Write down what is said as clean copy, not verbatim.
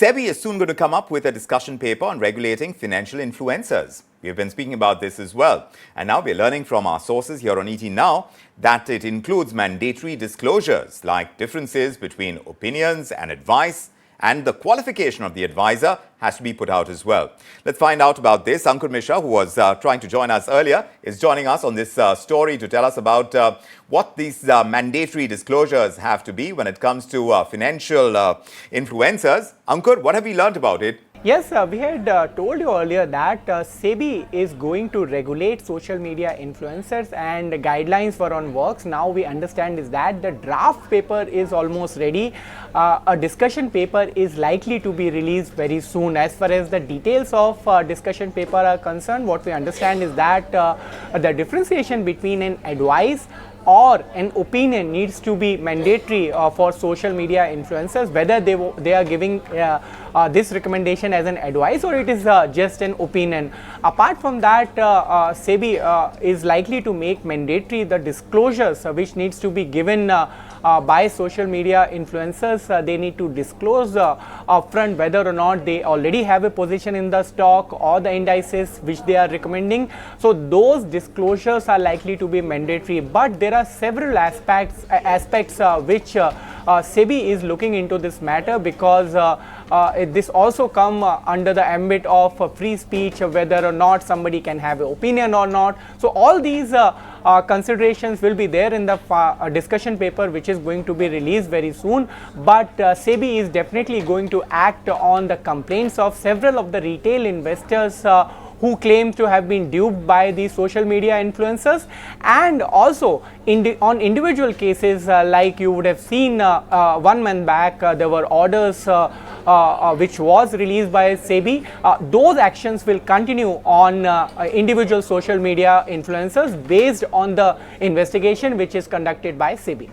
SEBI is soon going to come up with a discussion paper on regulating financial influencers. We've been speaking about this as well. And now we're learning from our sources here on ET Now that it includes mandatory disclosures like differences between opinions and advice, and the qualification of the advisor has to be put out as well. Let's find out about this. Ankur Mishra, who was trying to join us earlier, is joining us on this story to tell us about what these mandatory disclosures have to be when it comes to financial influencers. Ankur, what have we learned about it? Yes, we had told you earlier that SEBI is going to regulate social media influencers and guidelines for on works. Now we understand is that the draft paper is almost ready. A discussion paper is likely to be released very soon. As far as the details of discussion paper are concerned, what we understand is that the differentiation between an advice or an opinion needs to be mandatory for social media influencers, whether they are giving this recommendation as an advice or it is just an opinion. Apart from that, SEBI is likely to make mandatory the disclosures which needs to be given by social media influencers. They need to disclose upfront whether or not they already have a position in the stock or the indices which they are recommending. So those disclosures are likely to be mandatory, but there are several aspects which SEBI is looking into this matter, because this also come under the ambit of free speech, whether or not somebody can have an opinion or not. So all these considerations will be there in the discussion paper which is going to be released very soon. But SEBI is definitely going to act on the complaints of several of the retail investors who claim to have been duped by the social media influencers, and also on individual cases like you would have seen 1 month back there were orders which was released by SEBI. Those actions will continue on individual social media influencers based on the investigation which is conducted by SEBI.